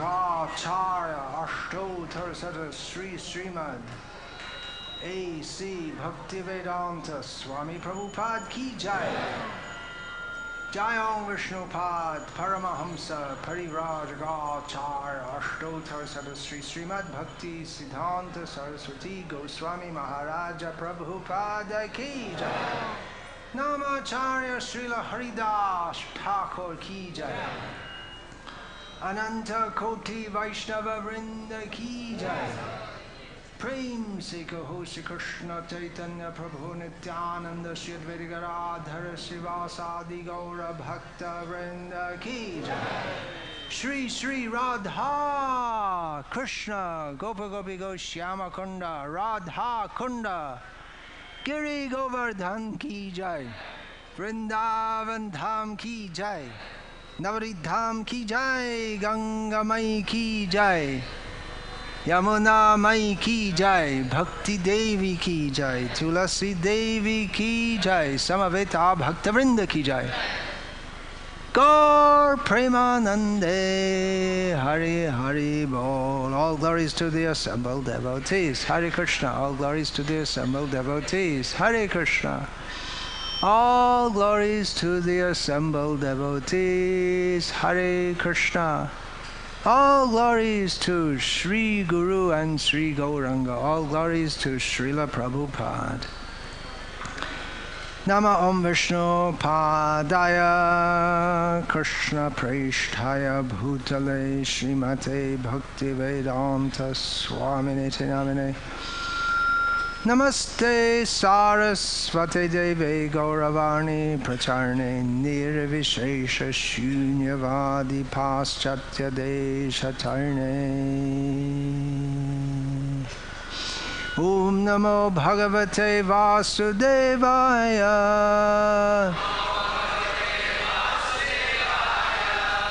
Jagacharya Ashtotar Sata Srimad A.C. Bhakti Vedanta Swami Prabhupada Ki Jai. Jayong Vishnupad Paramahamsa Parivrajagacharya Ashtotar Sata Srimad Bhakti Siddhanta Saraswati Goswami Maharaja Prabhupada Ki Jai. Namacharya Srila Haridas Thakur Ki Jai. Ananta Koti Vaishnava Vrinda Ki Jai. Prem Se Kaho Śrī Kṛṣṇa Chaitanya Prabhu Nityananda Shri Advaita Gadadhara Srivasadi Gaura Bhakta Vrinda Ki Jai. Shri Shri Radha Krishna Gopa Gopi Goshyama Kunda Radha Kunda Giri Govardhan Ki Jai. Vrindavan Dham Ki Jai. Navadvip Dham Ki Jai. Ganga Mai Ki Jai. Yamuna Mai Ki Jai. Bhakti Devi Ki Jai. Tulasi Devi Ki Jai. Samaveta Bhakta Vrinda Ki Jai. Gaur Premanande Hari Hari Bol. All glories to the assembled devotees. Hare Krishna. All glories to the assembled devotees. Hare Krishna. All glories to the assembled devotees. Hare Krishna. All glories to Sri Guru and Sri Gauranga. All glories to Srila Prabhupada. Nama Om Vishnu Padaya Krishna Preshtaya Bhutale Srimate Bhakti Vedanta Swaminiti Namine Namaste Sarasvate Deve Gauravani Pracharne Nirvishesha Shunyavadi Paschatya Deshatarne Om namo bhagavate vāsudevāya.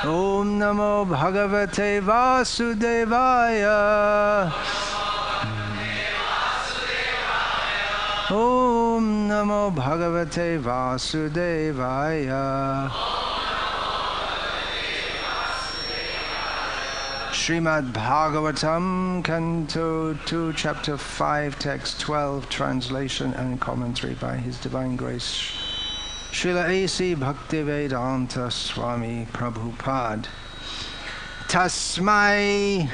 Om namo bhagavate vāsudevāya. Om namo bhagavate vāsudevāya. Srimad Bhagavatam, Canto 2, Chapter 5, Text 12, Translation and Commentary by His Divine Grace Srila A.C. Bhakti Vedanta Swami Prabhupada. Tasmai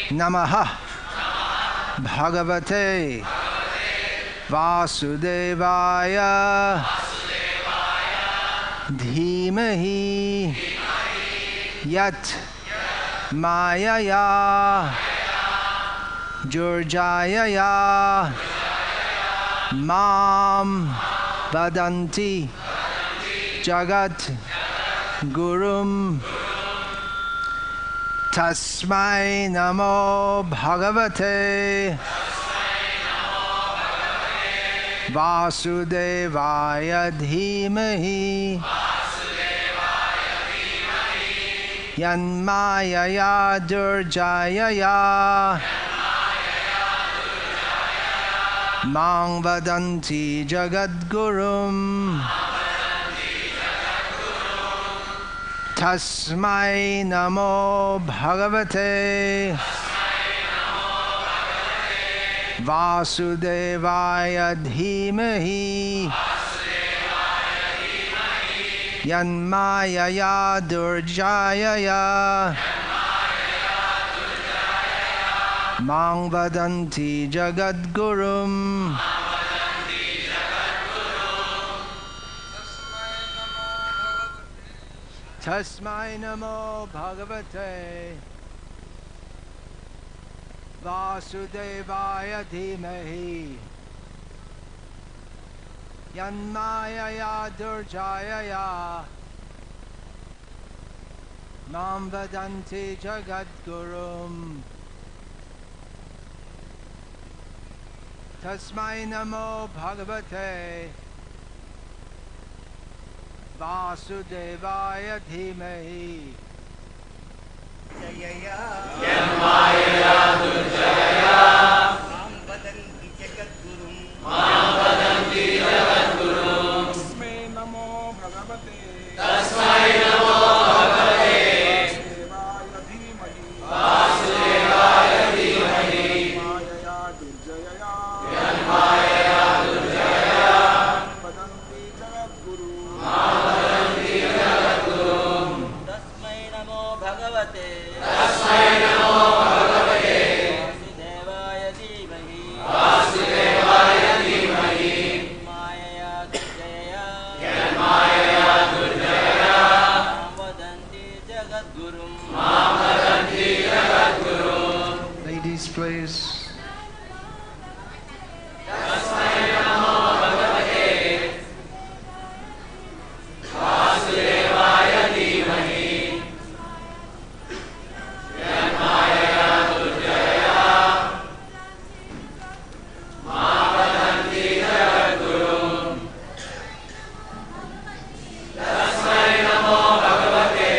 namaḥ bhagavate vāsudevāya dhīmahi yan-māyayā durjayayā vadanti jagat-gurum tasmai namo bhagavate vāsudevāya dhīmahi yan-māyayā durjayayā vadanti jagad-gurum tasmai namo bhagavate vāsudevāya dhīmahi yan-māyayā durjayayā vadanti jagad-gurum tasmai namo bhagavate vāsudevāya dhīmahi yan-māyayā durjayayā vadanti jagat-gurum tasmai namo bhagavate vāsudevāya dhīmahi yan-māyayā durjayayā vadanti jagat-gurum vadanti jagat-gurum tasmai namo bhagavate vāsudevāya Tasmai namo bhagavate Vāsudevāya dhīmahi yan-māyayā durjayayā vadanti jagad-gurum. Ladies, please. Tasmai namo bhagavate Vāsudevāya dhīmahi yan-māyayā durjayayā vadanti jagad-gurum. Tasmai namo bhagavate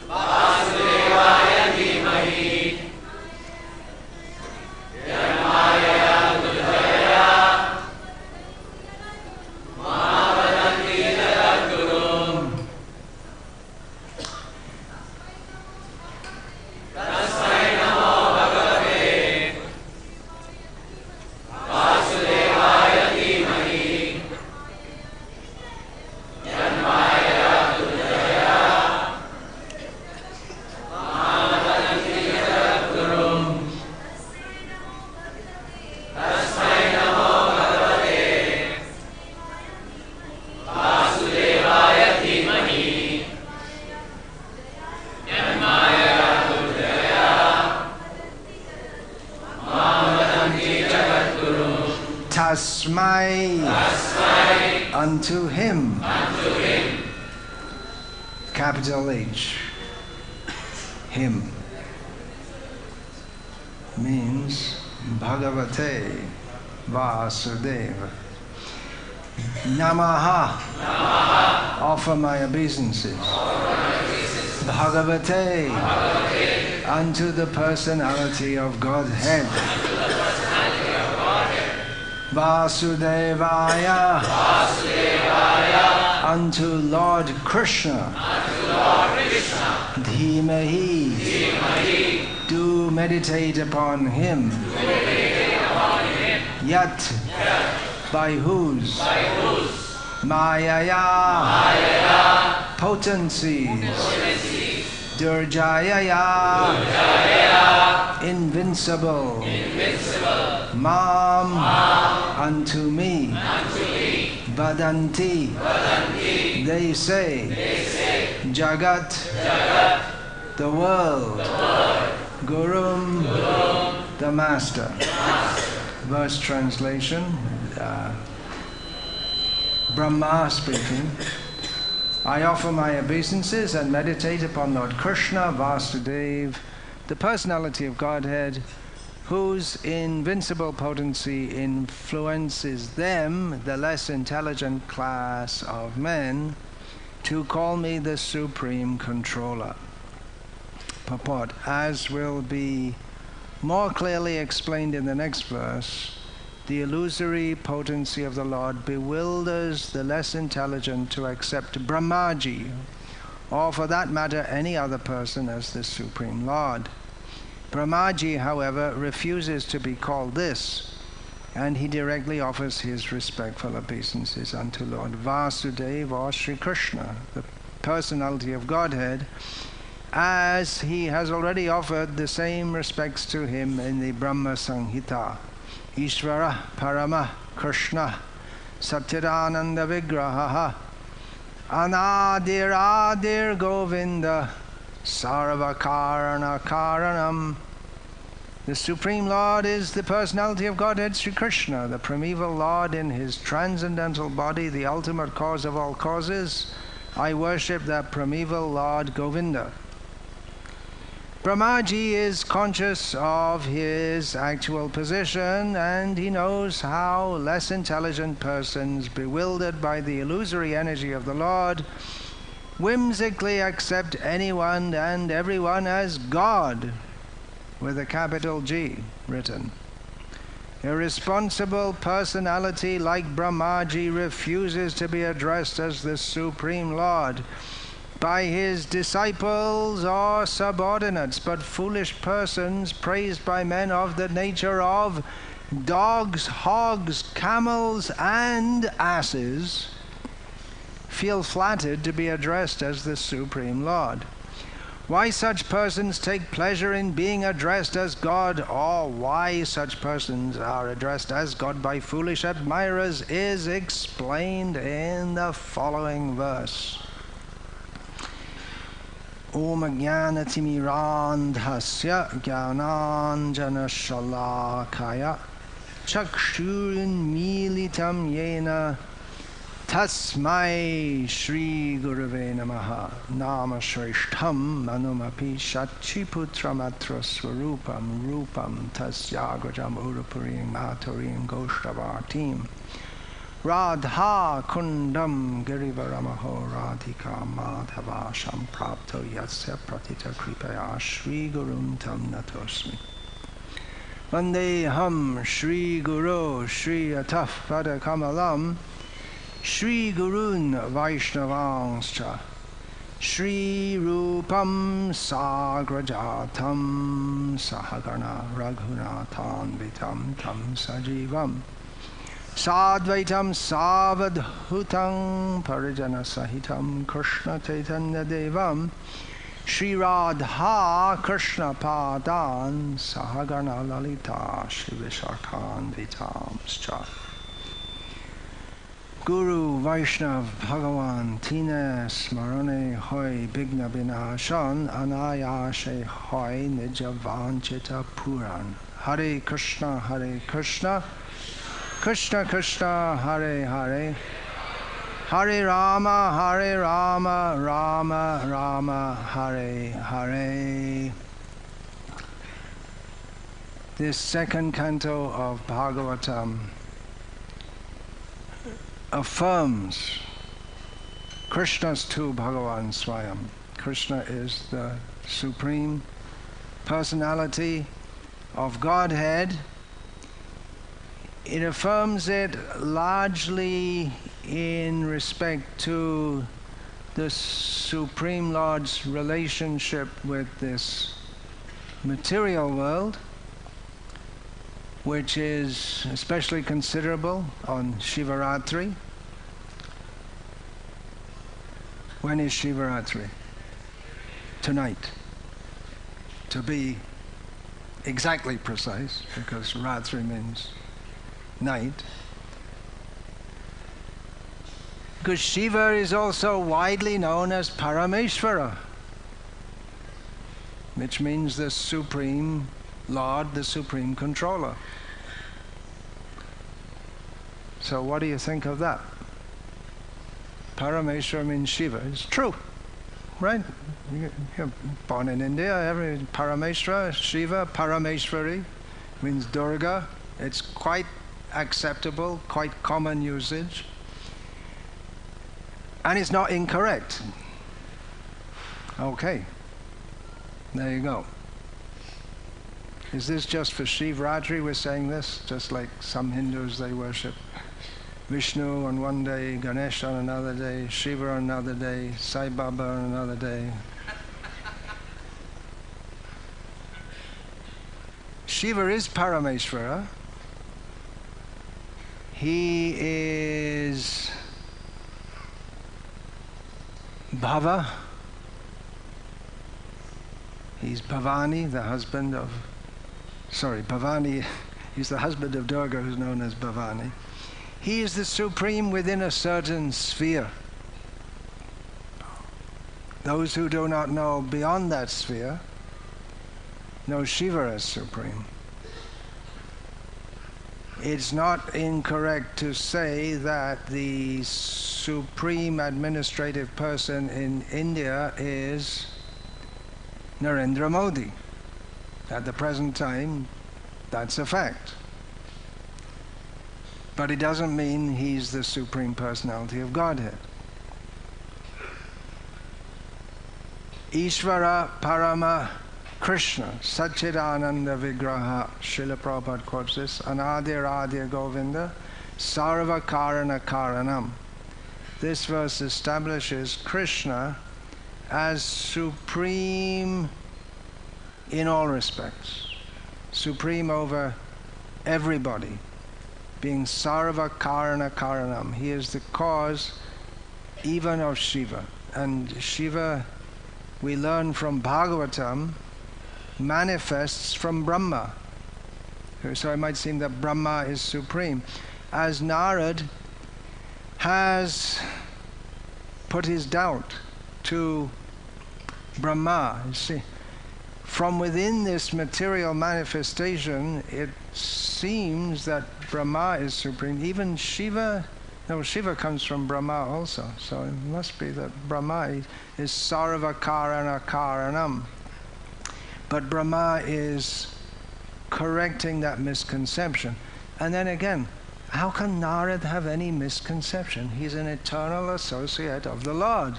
Vāsudevāya dhīmahi yan-māyayā durjayayā vadanti jagad-gurum. Tasmai namo bhagavate Vāsudevāya dhīmahi yan-māyayā durjayayā vadanti jagad-gurum. Tasmai namo bhagavate Vāsudevāya dhīmahi yan-māyayā durjayayā vadanti jagad-gurum. Tasmai, unto him, capital H, him, means bhagavate Vāsudeva. Namaḥ, offer my obeisances. Bhagavate, unto the personality of Godhead. Vāsudevāya, unto Lord Kṛṣṇa. Dhīmahi, do meditate upon him. Yat, by whose? Mayayā, potencies. Durjayayā, invincible. Mam, unto me. Vadanti, they say. Jagat, the world. Gurum, the master. Verse translation. Brahma speaking. I offer my obeisances and meditate upon Lord Kṛṣṇa, Vāsudeva, the personality of Godhead, whose invincible potency influences them, the less intelligent class of men, to call me the supreme controller. Purport. As will be more clearly explained in the next verse, the illusory potency of the Lord bewilders the less intelligent to accept Brahmājī, or for that matter any other person, as the Supreme Lord. Brahmājī, however, refuses to be called this, and he directly offers his respectful obeisances unto Lord Vāsudeva or Śrī Kṛṣṇa, the personality of Godhead, as he has already offered the same respects to him in the Brahma-saṁhitā. Ishvara Parama Kṛṣṇa Satchidananda Vigraha Anadir Adir Govinda Sarva Karana Karanam. The Supreme Lord is the personality of Godhead, Śrī Kṛṣṇa, the primeval Lord in his transcendental body, the ultimate cause of all causes. I worship that primeval Lord Govinda. Brahmājī is conscious of his actual position, and he knows how less intelligent persons, bewildered by the illusory energy of the Lord, whimsically accept anyone and everyone as God, with a capital G written. A responsible personality like Brahmājī refuses to be addressed as the Supreme Lord by his disciples or subordinates, but foolish persons praised by men of the nature of dogs, hogs, camels, and asses feel flattered to be addressed as the Supreme Lord. Why such persons take pleasure in being addressed as God, or why such persons are addressed as God by foolish admirers, is explained in the following verse. Om Jnanatimirandhasya Jnananjana Shalakaya Chakshurunmilitam Yena Tasmai Śrī Gurave namaḥ Nama Shreshtham Manumapi Shachiputramatra Swarupam Rupam Tasyagajam Urupurim Maturim Goshtavartim Radha Kundam Girivaramaho Radhika Madhava Samprapto Yatsya Pratita Kripaya Śrī Gurum Tam Natosmi Vandeham Śrī Guru Śrī Ataf Pada Kamalam Śrī Gurun Vaishnavanscha Śrī Rupam Sagrajatam Sahagana Raghunathan Vitam Tam Sajivam Sadvaitam Savadhutam Parijana Sahitam Krishna Chaitanya Devam Śrī Radha Krishna Padan Sahagana Lalita Śrī Vishakhan Vitamscha Guru Vaishnav Bhagavan Tina Smarane Hoy Bigna Binashan Anayashe Hoy Nijavanchita Puran Hare Krishna Krishna Krishna Hare Hare Hare Rama Rama Rama Hare Hare. This second canto of Bhagavatam affirms Krishna's tu Bhagavan Swayam. Krishna is the Supreme Personality of Godhead. It affirms it largely in respect to the Supreme Lord's relationship with this material world, which is especially considerable on Shivaratri. When is Shivaratri? Tonight. To be exactly precise, because Ratri means night. Because Shiva is also widely known as Parameshvara, which means the Supreme Lord, the Supreme Controller. So what do you think of that? Parameshvara means Shiva. It's true, right? You're born in India, every Parameshvara, Shiva, Parameshvari means Durga. It's quite acceptable, quite common usage. And it's not incorrect. Okay, there you go. Is this just for Shivratri we're saying this? Just like some Hindus, they worship Vishnu on one day, Ganesh on another day, Shiva on another day, Sai Baba on another day. Shiva is Parameshvara. He is Bhava. He's Bhavani, the husband of... Bhavani, he's the husband of Durga, who's known as Bhavani. He is the Supreme within a certain sphere. Those who do not know beyond that sphere know Shiva as Supreme. It's not incorrect to say that the Supreme Administrative Person in India is Narendra Modi. At the present time, that's a fact. But it doesn't mean he's the Supreme Personality of Godhead. Ishvara Parama Krishna Satchidananda Vigraha, Srila Prabhupada quotes this, Anadir Adir Govinda Sarva Karana Karanam. This verse establishes Krishna as supreme in all respects, supreme over everybody, being Sarva Karana Karanam. He is the cause even of Shiva. And Shiva we learn from Bhagavatam manifests from Brahma. So it might seem that Brahma is supreme. As Narad has put his doubt to Brahma, you see, from within this material manifestation, it seems that Brahma is supreme. Even Shiva, no, Shiva comes from Brahma also, so it must be that Brahma is sarva karana karanam. But Brahma is correcting that misconception. And then again, how can Narad have any misconception? He's an eternal associate of the Lord.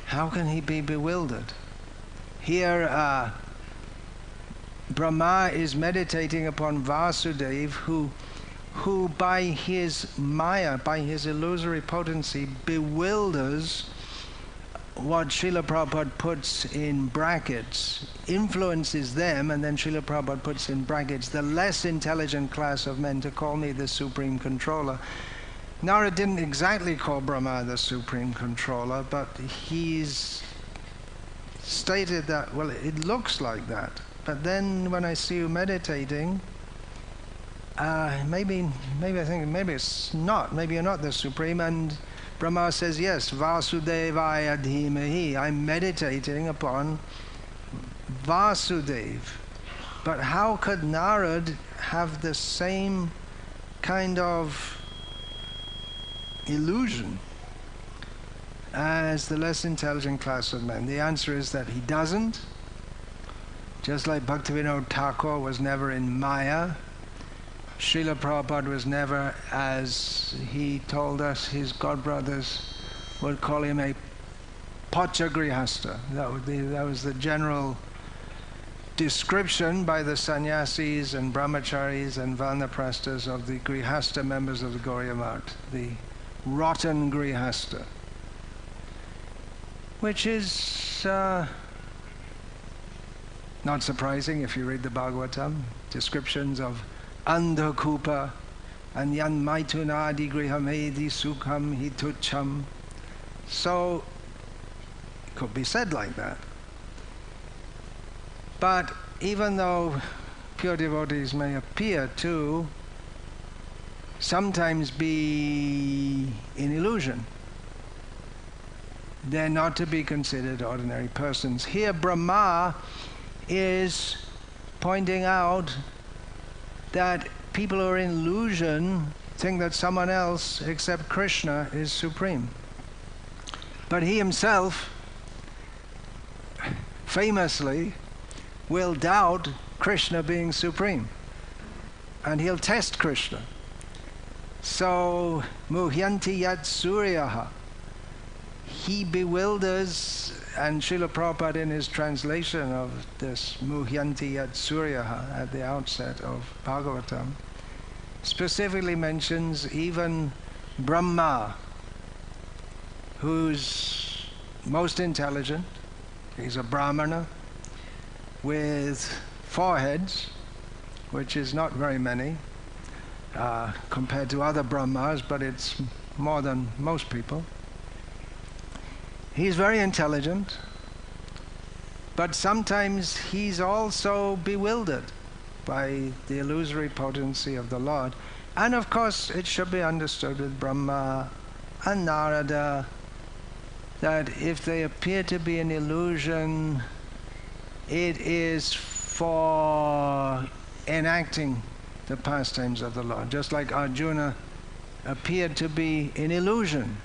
How can he be bewildered? Here, Brahma is meditating upon Vāsudeva, who by his maya, by his illusory potency, bewilders what Srila Prabhupada puts in brackets, influences them, and then Srila Prabhupada puts in brackets, the less intelligent class of men, to call me the supreme controller. Narad didn't exactly call Brahma the supreme controller, but he's stated that, well, it looks like that. But then when I see you meditating, maybe I think maybe it's not. Maybe you're not the supreme. And Brahma says, yes, vāsudevāya dhīmahi. I'm meditating upon Vāsudeva. But how could Narad have the same kind of illusion as the less intelligent class of men? The answer is that he doesn't. Just like Bhaktivinoda Thakur was never in Maya, Srila Prabhupada was never, as he told us, his godbrothers would call him a pacha grihasta. That was the general description by the sannyasis and brahmacharis and vanaprasthas of the grihasta members of the Gauriya Math, the rotten grihasta, which is not surprising if you read the Bhagavatam, descriptions of andhakupa and yan-māyayā grihamedi sukham hitucham. So it could be said like that. But even though pure devotees may appear to sometimes be in illusion, they're not to be considered ordinary persons. Here Brahma is pointing out that people who are in illusion think that someone else except Krishna is supreme. But he himself famously will doubt Krishna being supreme, and he'll test Krishna. So muhyanti yat suryaha, he bewilders, and Srila Prabhupada in his translation of this muhyanti yat suryaha at the outset of Bhagavatam specifically mentions even Brahma, who's most intelligent. He's a Brahmana with 4 heads, which is not very many compared to other Brahmas, but it's more than most people. He's very intelligent, but sometimes he's also bewildered by the illusory potency of the Lord. And of course, it should be understood with Brahma and Narada that if they appear to be an illusion, it is for enacting the pastimes of the Lord. Just like Arjuna appeared to be an illusion,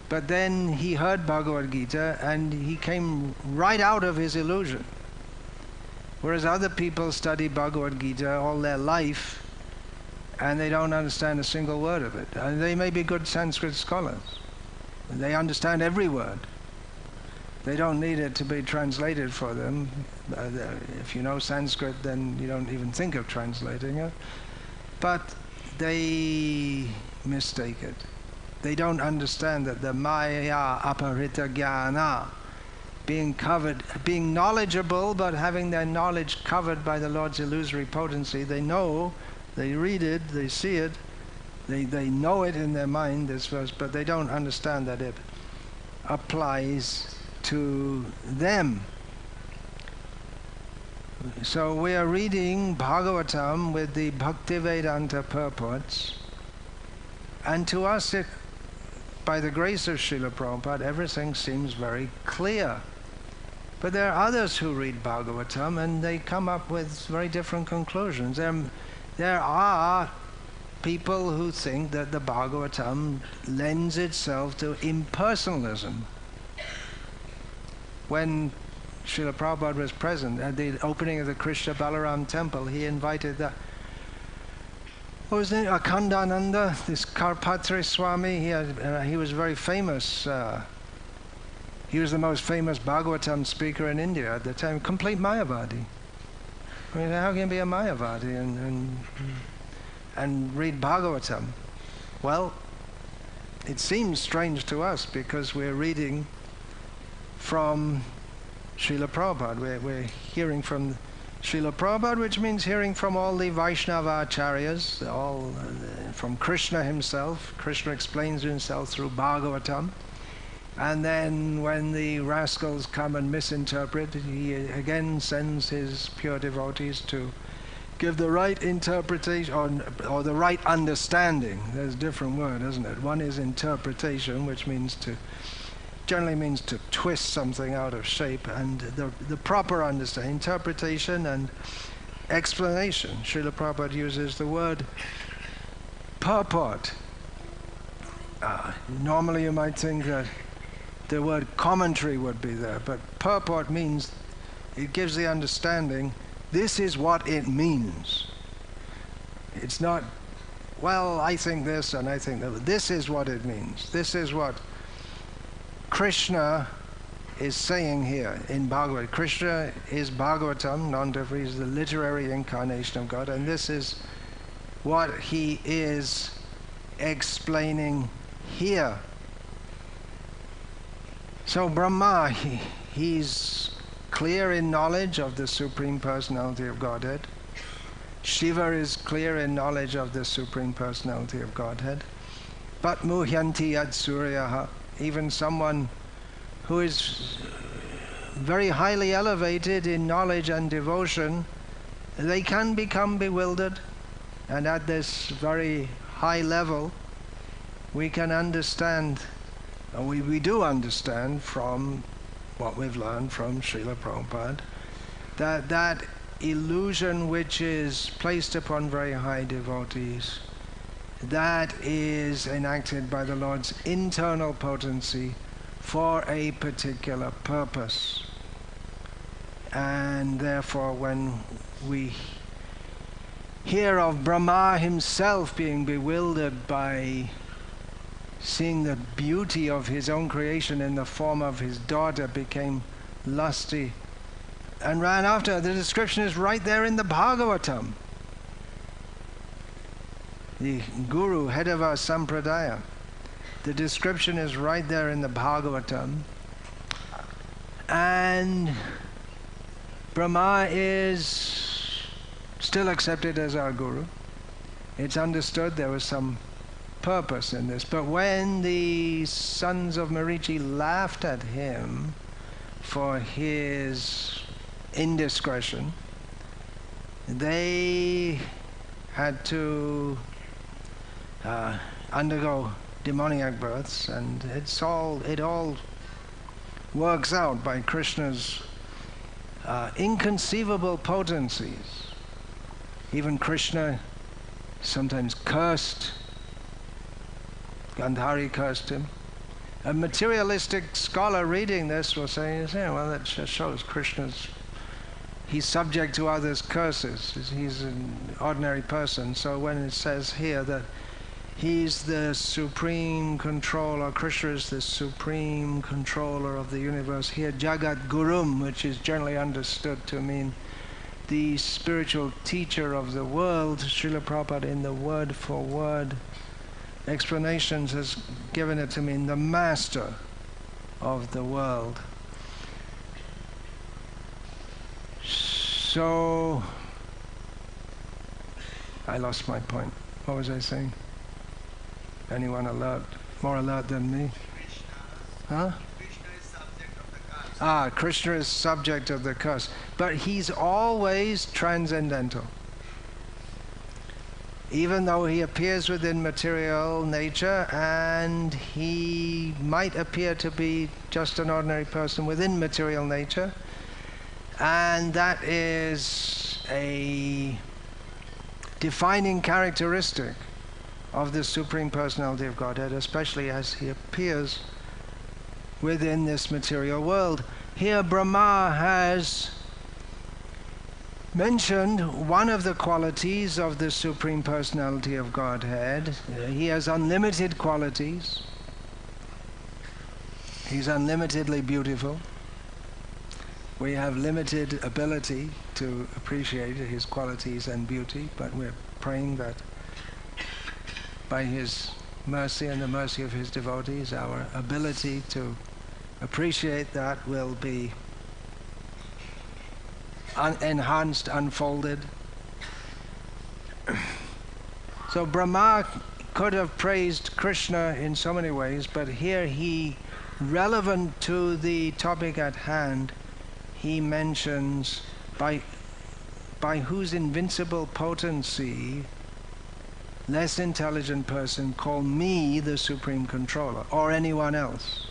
but then he heard Bhagavad Gita and he came right out of his illusion. Whereas other people study Bhagavad Gita all their life and they don't understand a single word of it. And they may be good Sanskrit scholars. They understand every word. They don't need it to be translated for them. If you know Sanskrit, then you don't even think of translating it. But they mistake it. They don't understand that the maya aparita jnana, being knowledgeable but having their knowledge covered by the Lord's illusory potency, they know, they read it, they see it, they know it in their mind, this verse, but they don't understand that applies to them. So we are reading Bhagavatam with the Bhakti Vedanta purports, and to us, by the grace of Srila Prabhupada, everything seems very clear. But there are others who read Bhagavatam and they come up with very different conclusions. There are people who think that the Bhagavatam lends itself to impersonalism. When Srila Prabhupada was present at the opening of the Krishna Balaram temple, he invited the Akhandananda, this Karpatri Swami. He was very famous. He was the most famous Bhagavatam speaker in India at the time. Complete Mayavadi. I mean, how can you be a Mayavadi and read Bhagavatam? Well, it seems strange to us because we're reading from Srila Prabhupada. We're hearing from Srila Prabhupada, which means hearing from all the Vaishnava acharyas, all from Krishna himself. Krishna explains himself through Bhagavatam. And then when the rascals come and misinterpret, he again sends his pure devotees to give the right interpretation or the right understanding. There's a different word, isn't it? One is interpretation, which generally means to twist something out of shape, and the proper understanding, interpretation and explanation. Srila Prabhupada uses the word purport. Normally you might think that the word commentary would be there, but purport means it gives the understanding, this is what it means. It's not, well, I think this and I think that. This is what it means. This is what Krishna is saying here in Bhagavad. Krishna is Bhagavatam, non-different, is the literary incarnation of God, and this is what he is explaining here. So Brahma, he's clear in knowledge of the Supreme Personality of Godhead. Shiva is clear in knowledge of the Supreme Personality of Godhead. But muhyanti yad suryaha, even someone who is very highly elevated in knowledge and devotion, they can become bewildered. And at this very high level, we can understand, we do understand from what we've learned from Srila Prabhupada, that illusion which is placed upon very high devotees, that is enacted by the Lord's internal potency for a particular purpose. And therefore when we hear of Brahma himself being bewildered by seeing the beauty of his own creation in the form of his daughter, became lusty and ran after her. The description is right there in the Bhagavatam. The Guru, head of our Sampradaya. The description is right there in the Bhagavatam. And Brahma is still accepted as our Guru. It's understood there was some purpose in this. But when the sons of Marichi laughed at him for his indiscretion, they had to undergo demoniac births, and it all works out by Krishna's inconceivable potencies. Even Krishna sometimes cursed. Gandhari cursed him. A materialistic scholar reading this will say, well, that just shows he's subject to others' curses. He's an ordinary person. So when it says here that he's the supreme controller, Krishna is the supreme controller of the universe, here jagad-gurum, which is generally understood to mean the spiritual teacher of the world, Srila Prabhupada in the word-for-word explanations has given it to mean the master of the world. So I lost my point. What was I saying? Anyone alert? More alert than me? Huh? Krishna is subject of the curse, but he's always transcendental. Even though he appears within material nature, and he might appear to be just an ordinary person within material nature, and that is a defining characteristic of the Supreme Personality of Godhead, especially as he appears within this material world. Here Brahma has mentioned one of the qualities of the Supreme Personality of Godhead. He has unlimited qualities. He's unlimitedly beautiful. We have limited ability to appreciate his qualities and beauty, but we're praying that by his mercy and the mercy of his devotees, our ability to appreciate that will be enhanced, unfolded. So Brahma could have praised Krishna in so many ways, but here he, relevant to the topic at hand, he mentions by whose invincible potency less intelligent person call me the Supreme Controller, or anyone else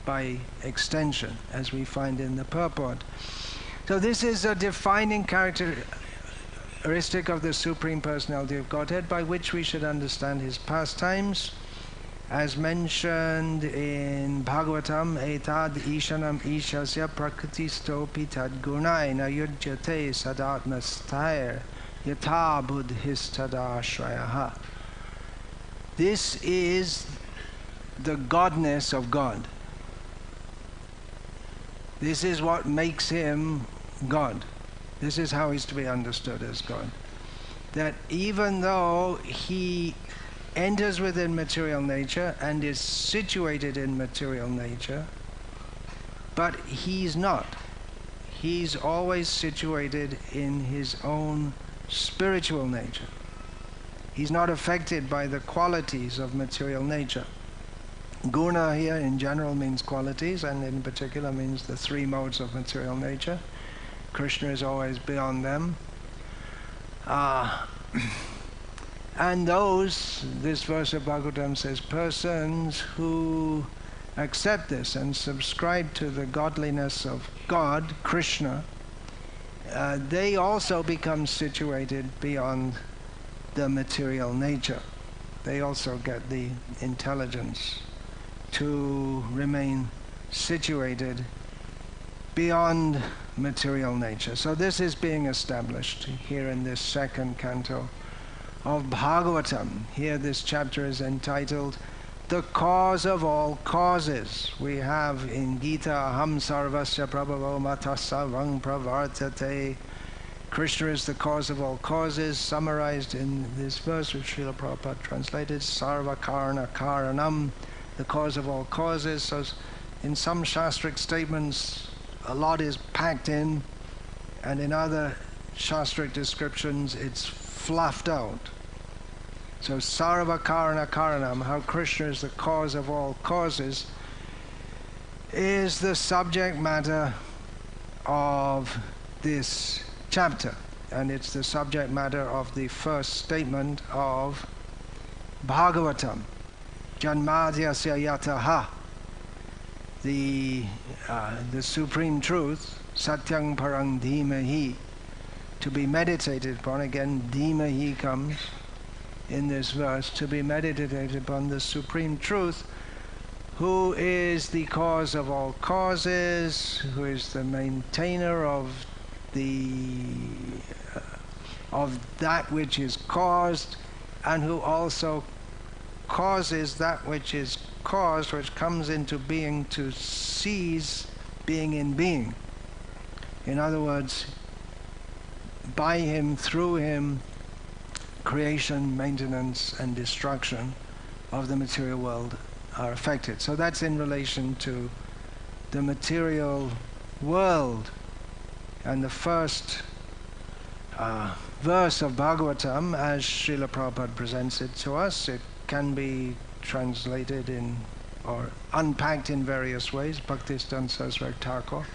by extension, as we find in the purport. So this is a defining characteristic of the Supreme Personality of Godhead, by which we should understand his pastimes, as mentioned in Bhagavatam, etad ishanam ishasya prakritistopi tad gunai na yujyate sadatmastair yatha buddhistadashrayaha. This is the godness of God. This is what makes him God. This is how he's to be understood as God. That even though he enters within material nature and is situated in material nature, but he's not. He's always situated in his own spiritual nature. He's not affected by the qualities of material nature. Guna here in general means qualities, and in particular means the three modes of material nature. Krishna is always beyond them. And those, this verse of Bhagavatam says, persons who accept this and subscribe to the godliness of God, Krishna, they also become situated beyond the material nature. They also get the intelligence to remain situated beyond material nature. So this is being established here in this second canto of Bhagavatam. Here this chapter is entitled The Cause of All Causes. We have in Gita, Aham sarvasya prabhavo matasavang pravartate. Krishna is the cause of all causes, summarized in this verse which Srila Prabhupada translated, Sarva Karana Karanam, the cause of all causes. So in some Shastric statements a lot is packed in, and in other Shastric descriptions it's fluffed out. So Sarva Karana Karanam, how Krishna is the cause of all causes, is the subject matter of this chapter, and it's the subject matter of the first statement of Bhagavatam. Yan-māyayā yataha, the supreme truth, satyang parang dhīmahi, to be meditated upon. Again, dhīmahi comes in this verse, to be meditated upon the supreme truth, who is the cause of all causes, who is the maintainer of that which is caused, and who also causes that which is caused, which comes into being to cease being in being. In other words, by him, through him, creation, maintenance, and destruction of the material world are affected. So that's in relation to the material world. And the first verse of Bhagavatam, as Srila Prabhupada presents it to us, it can be translated in or unpacked in various ways. Bhaktisiddhanta Saraswati Thakur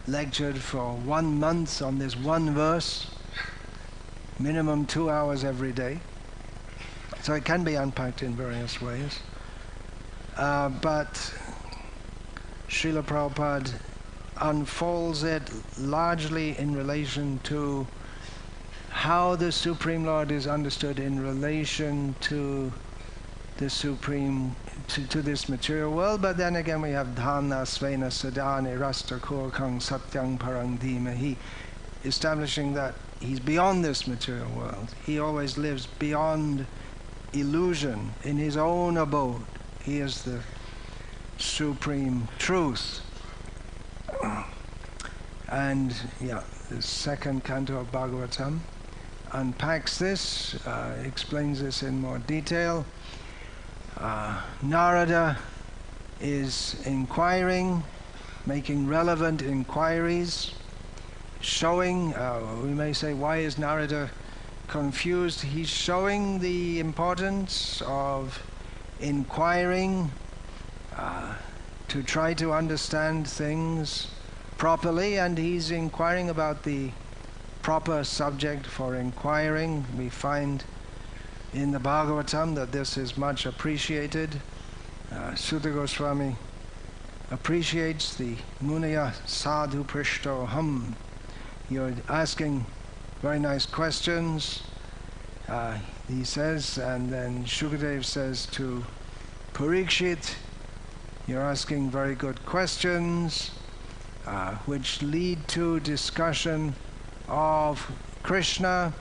lectured for 1 month on this one verse, minimum 2 hours every day. So it can be unpacked in various ways. But Srila Prabhupada unfolds it largely in relation to how the Supreme Lord is understood in relation to the Supreme, to this material world. But then again we have dhāna svena sadhāni rasta kurkang satyang parang dhīmahi, establishing that he's beyond this material world. He always lives beyond illusion in his own abode. He is the supreme truth. And yeah, the second canto of Bhagavatam unpacks this, explains this in more detail. Narada is inquiring, making relevant inquiries, showing, we may say, why is Narada confused? He's showing the importance of inquiring to try to understand things properly, and he's inquiring about the proper subject for inquiring. We find in the Bhagavatam that this is much appreciated. Sutta Goswami appreciates the Munaya Sadhu Prishto Ham. You're asking very nice questions, he says, and then Shukadeva says to Parikshit, you're asking very good questions, which lead to discussion of Krishna.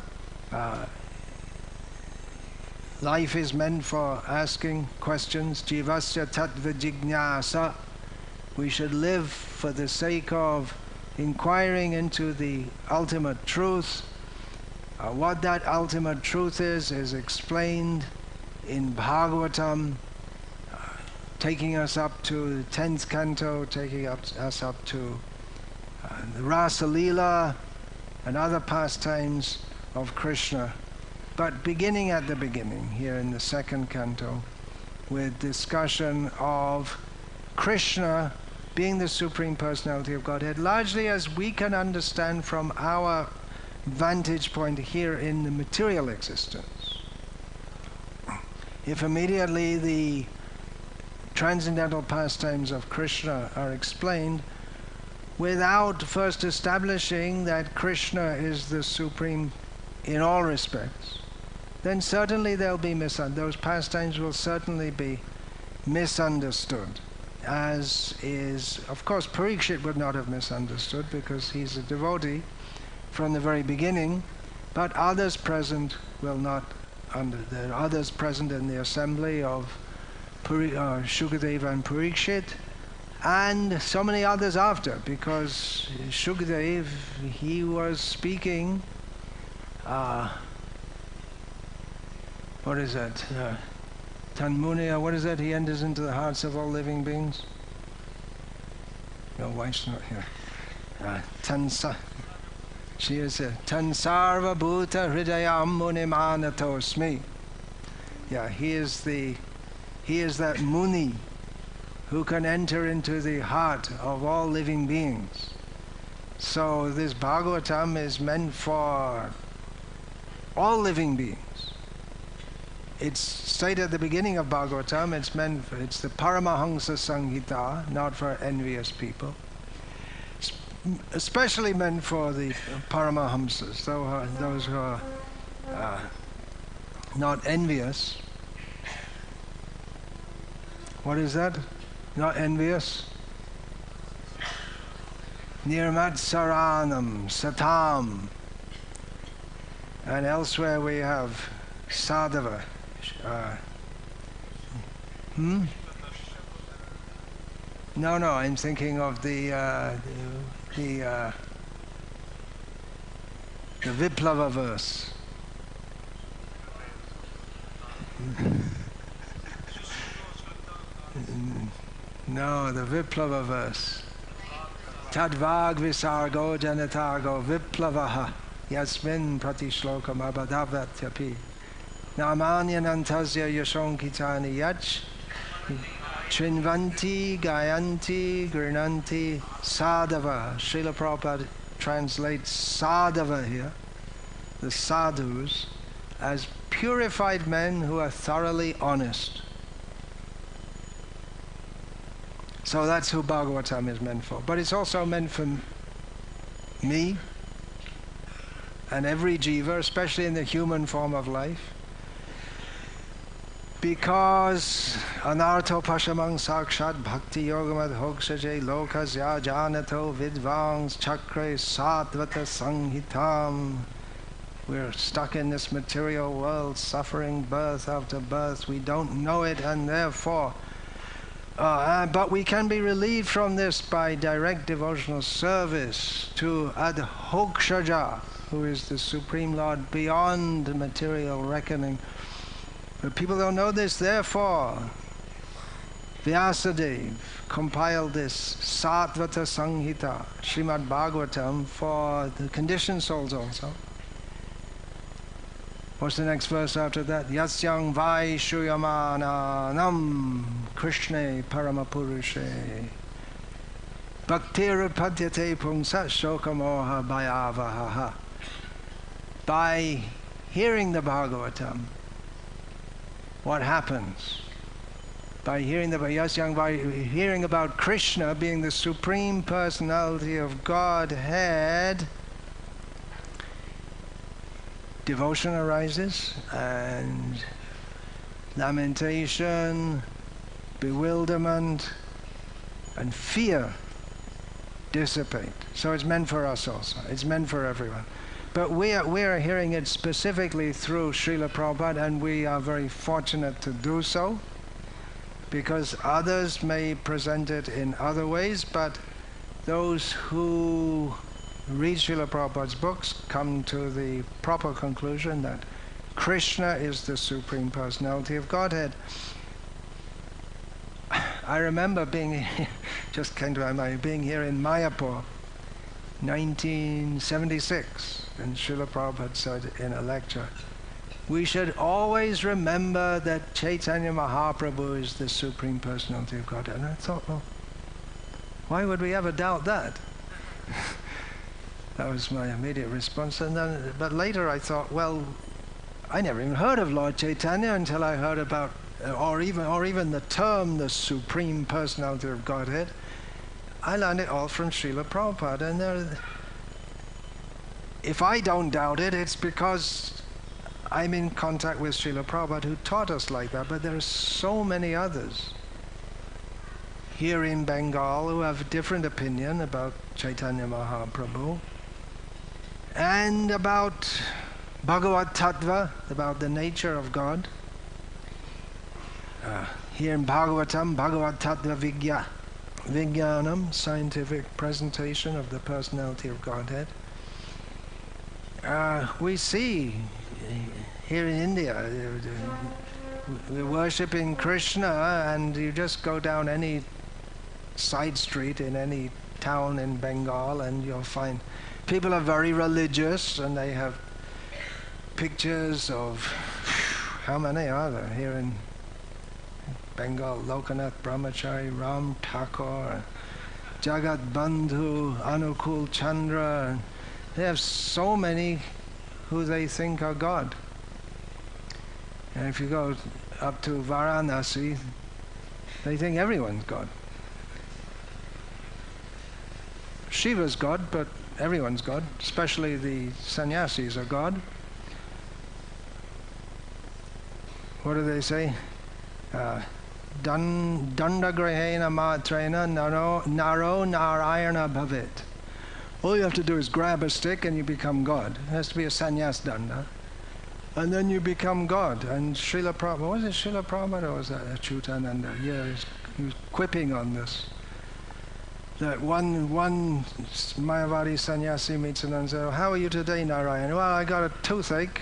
Life is meant for asking questions. Jivasya tattva jignāsa. We should live for the sake of inquiring into the ultimate truth. What that ultimate truth is explained in Bhagavatam, taking us up to the 10th canto, taking us up to the Rasa Leela and other pastimes of Krishna. But beginning at the beginning, here in the 2nd canto, with discussion of Krishna being the Supreme Personality of Godhead, largely as we can understand from our vantage point here in the material existence. If immediately the transcendental pastimes of Krishna are explained without first establishing that Krishna is the Supreme in all respects, then certainly they'll be those pastimes will certainly be misunderstood. As is, of course, Parikshit would not have misunderstood because he's a devotee from the very beginning, but others present will not there are others present in the assembly of Shukadeva and Parikshit, and so many others after, because Shukadeva, he was speaking what is that? Tanmunya, what is that? He enters into the hearts of all living beings. Your wife's not here. She is Tansarva Bhuta Hridayam Munimanatosmi. Yeah, he is that Muni who can enter into the heart of all living beings. So this Bhagavatam is meant for all living beings. It's stated at the beginning of Bhagavatam, it's the Brahma-saṁhitā, not for envious people. Especially meant for the Paramahamsas, those who are not envious. What is that? Not envious? Nirmatsaranam, satam. And elsewhere we have sadhava. No, I'm thinking of the Viplava verse. No, the Viplava verse. Tadvag visargo janatago viplavaha yasmin pratishlokam abhadavatyapi namanyanantasya yashonkitani yach Chinvanti, Gayanti, Grinanti, Sadhava. Srila Prabhupada translates Sadhava here, the sadhus, as purified men who are thoroughly honest. So that's who Bhagavatam is meant for. But it's also meant for me and every jiva, especially in the human form of life. Because anartho pashamang sakshat bhakti yogamad hoksaje lokasya janato vidvangs chakre satvata sanghitam. We're stuck in this material world, suffering birth after birth. We don't know it, and therefore but we can be relieved from this by direct devotional service to Adhokshaja, who is the Supreme Lord beyond material reckoning. But people don't know this, therefore Vāsudeva compiled this Satvata Samhita, Srimad Bhagavatam, for the conditioned souls also. What's the next verse after that? Yasyang vai shuyamananam Krishne paramapurushe bhaktirupadyate pungsa shokamoha bhayavaha. By hearing the Bhagavatam, what happens? By hearing hearing about Krishna being the Supreme Personality of Godhead, devotion arises, and lamentation, bewilderment, and fear dissipate. So it's meant for us also. It's meant for everyone. But we are hearing it specifically through Srila Prabhupada, and we are very fortunate to do so, because others may present it in other ways, but those who read Srila Prabhupada's books come to the proper conclusion that Krishna is the Supreme Personality of Godhead. I remember just came to my mind, being here in Mayapur, 1976, and Srila Prabhupada said in a lecture, we should always remember that Chaitanya Mahaprabhu is the Supreme Personality of Godhead. And I thought, well, why would we ever doubt that? That was my immediate response. And then, but later I thought, well, I never even heard of Lord Chaitanya until I heard about, or even the term, the Supreme Personality of Godhead. I learned it all from Srila Prabhupada. And if I don't doubt it, it's because I'm in contact with Srila Prabhupada, who taught us like that. But there are so many others here in Bengal who have a different opinion about Chaitanya Mahaprabhu and about Bhagavat Tattva, about the nature of God. Here in Bhagavatam, Bhagavat Tattva Vijnanam, scientific presentation of the personality of Godhead. We see here in India, we're worshipping Krishna, and you just go down any side street in any town in Bengal and you'll find people are very religious, and they have pictures of, how many are there here in Bengal? Lokanath Brahmachari, Ram Thakur, Jagat Bandhu, Anukul Chandra. They have so many who they think are God. And if you go up to Varanasi, they think everyone's God. Shiva's God, but everyone's God, especially the sannyasis are God. What do they say? Dandagrahena matrena naro narayana bhavet. All you have to do is grab a stick and you become God. It has to be a sannyas danda. And then you become God. And Srila Prabhupada, was it Srila Prabhupada or was that Achyutananda? Yeah, he was quipping on this. That one Mayavadi sannyasi meets him and says, how are you today, Narayan? Well, I got a toothache.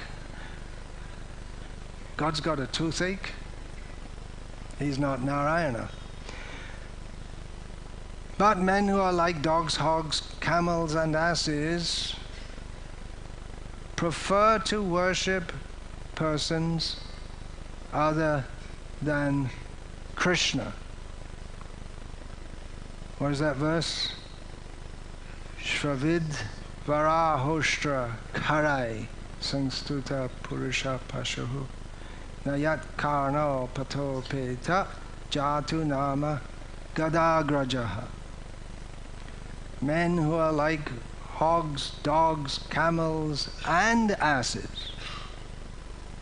God's got a toothache. He's not Narayana. But men who are like dogs, hogs, camels and asses prefer to worship persons other than Krishna. What is that verse? Shravid varahostra karai sangstuta purusha pashahu nayat karno pato peta jatu nama gadagrajaha. Men who are like hogs, dogs, camels, and asses.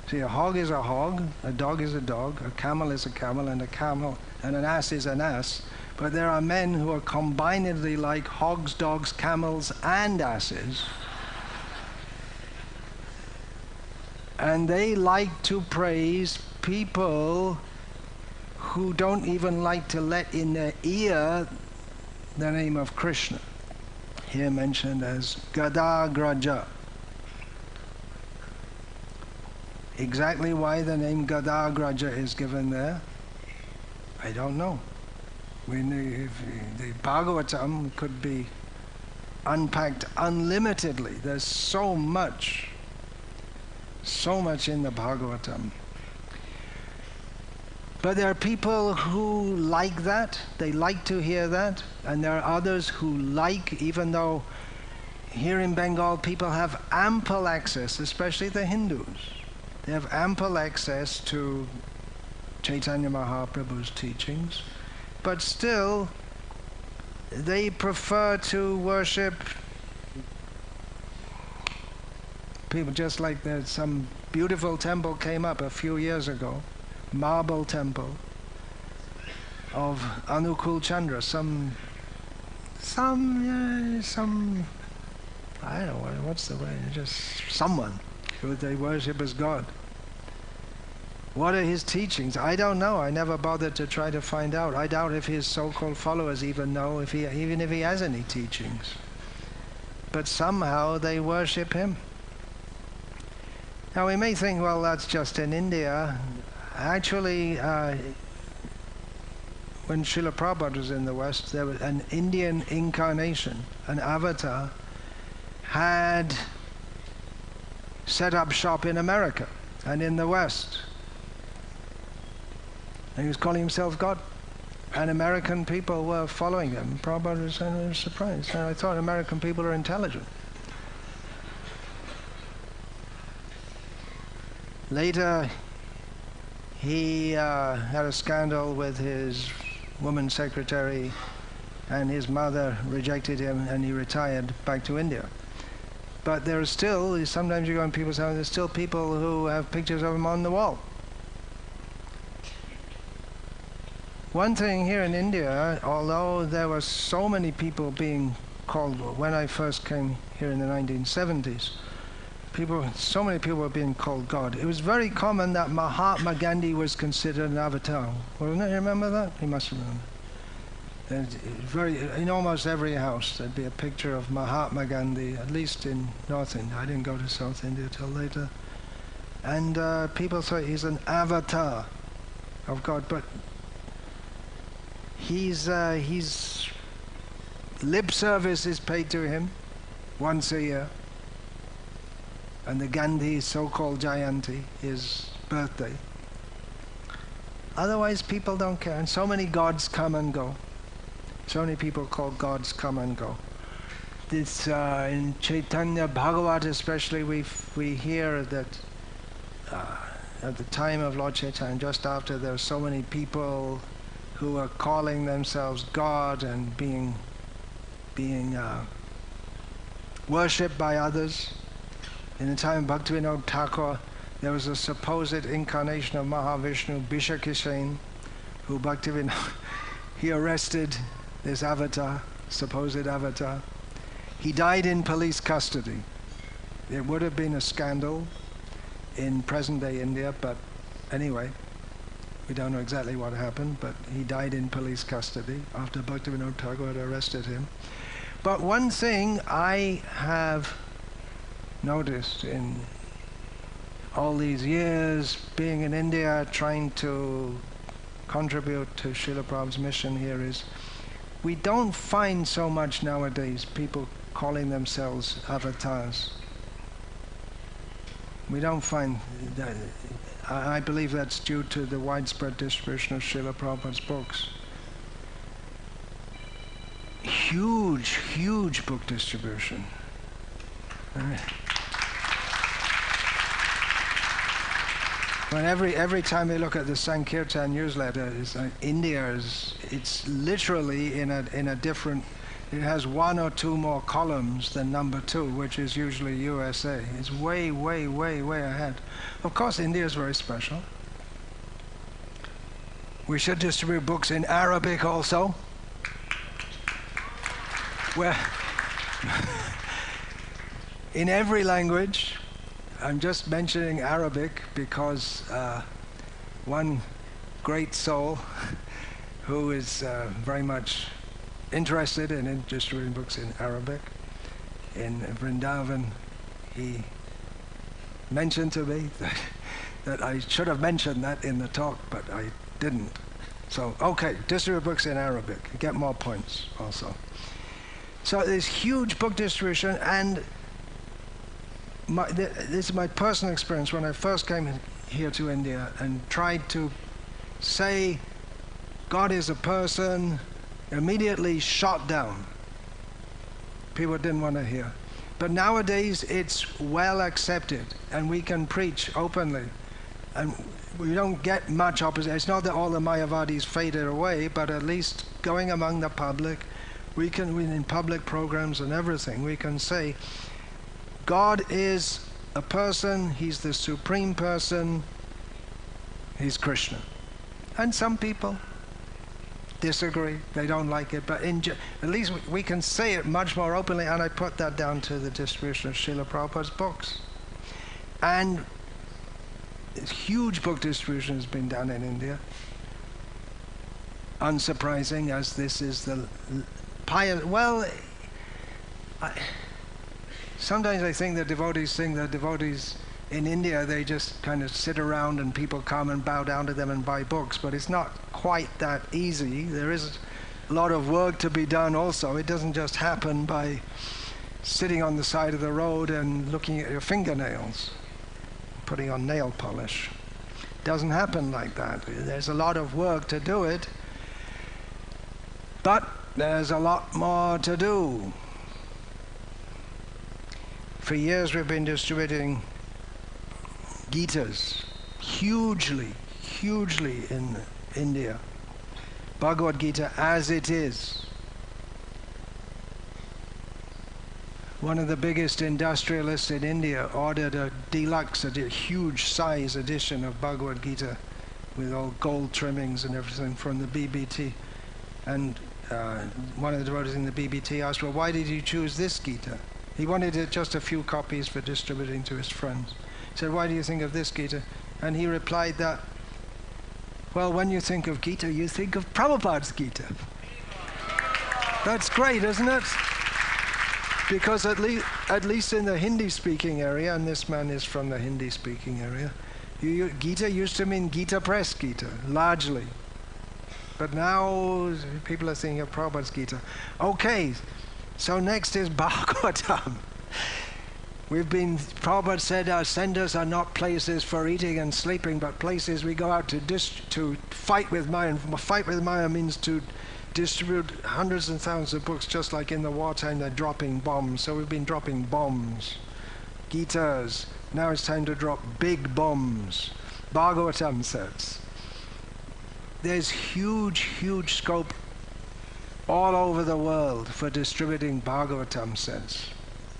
See, a hog is a hog, a dog is a dog, a camel is a camel, and an ass is an ass. But there are men who are combinedly like hogs, dogs, camels, and asses. And they like to praise people who don't even like to let in their ear the name of Krishna, here mentioned as Gadagraja. Exactly why the name Gadagraja is given there, I don't know. The Bhagavatam could be unpacked unlimitedly. There's so much in the Bhagavatam. But there are people who like that, they like to hear that, and there are others who like, even though here in Bengal people have ample access, especially the Hindus, they have ample access to Chaitanya Mahaprabhu's teachings, but still they prefer to worship people, just like there's some beautiful temple came up a few years ago, marble temple of Anukul Chandra, some I don't know what's the way, just someone who they worship as God. What are his teachings? I don't know. I never bothered to try to find out. I doubt if his so-called followers even know even if he has any teachings. But somehow they worship him. Now we may think, well, that's just in India. Actually, when Srila Prabhupada was in the West, there was an Indian incarnation, an avatar, had set up shop in America and in the West. And he was calling himself God. And American people were following him. Prabhupada was surprised. And I thought American people are intelligent. Later, he had a scandal with his woman secretary, and his mother rejected him, and he retired back to India. But there are still, sometimes you go in people's houses, there's still people who have pictures of him on the wall. One thing here in India, although there were so many people being called, when I first came here in the 1970s, so many people were being called God. It was very common that Mahatma Gandhi was considered an avatar. Wasn't it? You remember that? You must remember. In almost every house there'd be a picture of Mahatma Gandhi, at least in North India. I didn't go to South India till later. And people thought he's an avatar of God, but he's lip service is paid to him once a year. And the Gandhi so-called Jayanti, his birthday. Otherwise people don't care. And so many gods come and go. So many people called gods come and go. This in Chaitanya Bhagavatam especially, we hear that at the time of Lord Chaitanya, just after, there were so many people who are calling themselves God and being worshipped by others. In the time of Bhaktivinoda Thakur, there was a supposed incarnation of Mahavishnu, Bishakishen, who Bhaktivinoda, he arrested this avatar, supposed avatar. He died in police custody. It would have been a scandal in present-day India, but anyway, we don't know exactly what happened, but he died in police custody after Bhaktivinoda Thakur had arrested him. But one thing I have noticed in all these years being in India, trying to contribute to Srila Prabhupada's mission here, is we don't find so much nowadays people calling themselves avatars. We don't find that. I believe that's due to the widespread distribution of Srila Prabhupada's books. huge book distribution. When every time we look at the Sankirtan newsletter, it's like it's literally in a different. It has one or two more columns than number 2, which is usually USA. It's way ahead. Of course, India is very special. We should distribute books in Arabic also. Where in every language. I'm just mentioning Arabic because one great soul who is very much interested in distributing books in Arabic in Vrindavan, he mentioned to me that I should have mentioned that in the talk, but I didn't. So, okay, distribute books in Arabic, get more points also. So there's huge book distribution, and this is my personal experience when I first came here to India and tried to say God is a person, immediately shot down. People didn't want to hear. But nowadays it's well accepted and we can preach openly. And we don't get much opposition. It's not that all the Mayavadis faded away, but at least going among the public, we can, in public programs and everything, we can say God is a person, He's the supreme person, He's Krishna. And some people disagree, they don't like it, but at least we can say it much more openly, and I put that down to the distribution of Srila Prabhupada's books. And huge book distribution has been done in India. Unsurprising, as this is the pious, well, sometimes I think the devotees in India, they just kind of sit around and people come and bow down to them and buy books, but it's not quite that easy. There is a lot of work to be done also. It doesn't just happen by sitting on the side of the road and looking at your fingernails, putting on nail polish. It doesn't happen like that. There's a lot of work to do it, but there's a lot more to do. For years we've been distributing Gitas, hugely in India. Bhagavad Gita as it is. One of the biggest industrialists in India ordered a deluxe, a huge size edition of Bhagavad Gita with all gold trimmings and everything from the BBT. And one of the devotees in the BBT asked, well, why did you choose this Gita? He wanted just a few copies for distributing to his friends. He said, why do you think of this Gita? And he replied that, well, when you think of Gita, you think of Prabhupada's Gita. That's great, isn't it? Because at least in the Hindi-speaking area, and this man is from the Hindi-speaking area, Gita used to mean Gita Press Gita, largely. But now people are thinking of Prabhupada's Gita. Okay, so next is Bhagavatam. Prabhupada said our centers are not places for eating and sleeping, but places we go out to fight with Maya. Fight with Maya means to distribute hundreds and thousands of books, just like in the wartime they're dropping bombs. So we've been dropping bombs, Gitas. Now it's time to drop big bombs. Bhagavatam sets. There's huge scope all over the world for distributing Bhagavatam sets.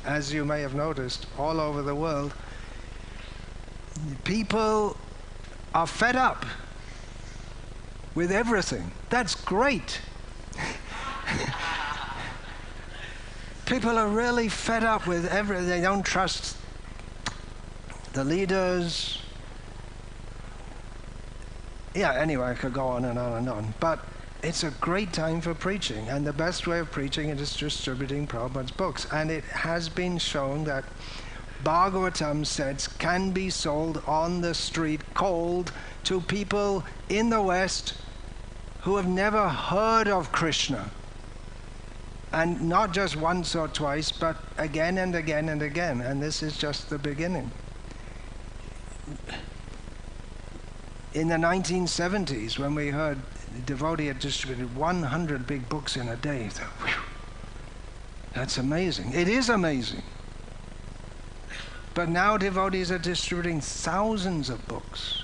As you may have noticed, all over the world, people are fed up with everything. That's great. People are really fed up with everything. They don't trust the leaders. Yeah, anyway, I could go on and on and on. But it's a great time for preaching, and the best way of preaching is distributing Prabhupada's books. And it has been shown that Bhagavatam sets can be sold on the street cold to people in the West who have never heard of Krishna. And not just once or twice, but again and again and again. And this is just the beginning. In the 1970s, when we heard the devotee had distributed 100 big books in a day, That's amazing. It is amazing. But now devotees are distributing thousands of books.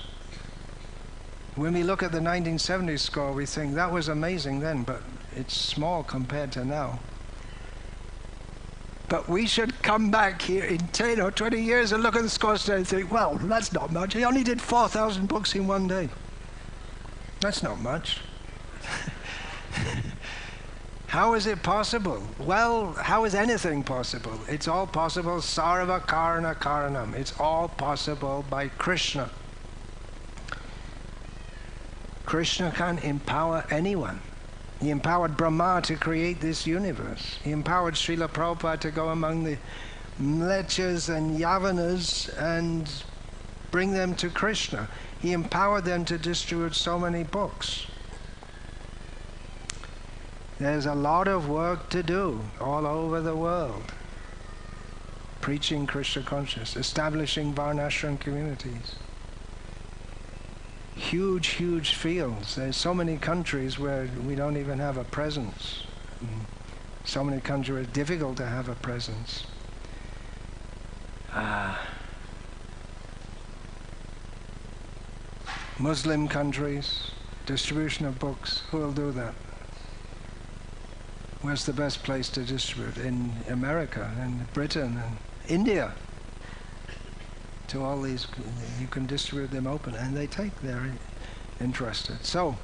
When we look at the 1970s score, we think that was amazing then, but it's small compared to now. But we should come back here in 10 or 20 years and look at the scores today and think, well, that's not much. He only did 4,000 books in one day. That's not much. How is it possible? Well, how is anything possible? It's all possible, sarva karana karanam. It's all possible by Krishna. Krishna can empower anyone. He empowered Brahma to create this universe. He empowered Srila Prabhupada to go among the mlechas and yavanas and bring them to Krishna. He empowered them to distribute so many books. There's a lot of work to do all over the world. Preaching Krishna consciousness, establishing Varnashram communities. Huge, huge fields. There's so many countries where we don't even have a presence. So many countries where it's difficult to have a presence. Muslim countries, distribution of books, who will do that? Where's the best place to distribute? In America, and Britain, and India. To all these, you can distribute them open, and they take, they're interested. So,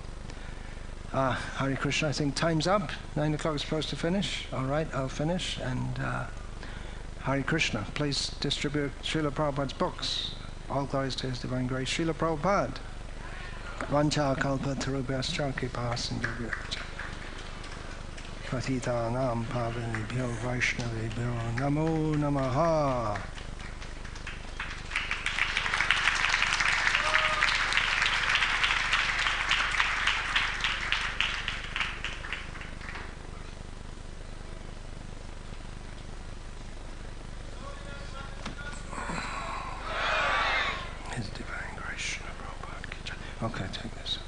Hare Krishna, I think time's up. 9 o'clock is supposed to finish. All right, I'll finish. And Hare Krishna, please distribute Srila Prabhupada's books. All glories to His Divine Grace. Srila Prabhupada. Vancha kalpa tarubhyascha kipasindhubhyo. Patitanam pavanebhyo vaishnavebhyo namo namaḥ. His Divine Grace, Srila Prabhupada. Okay, take this.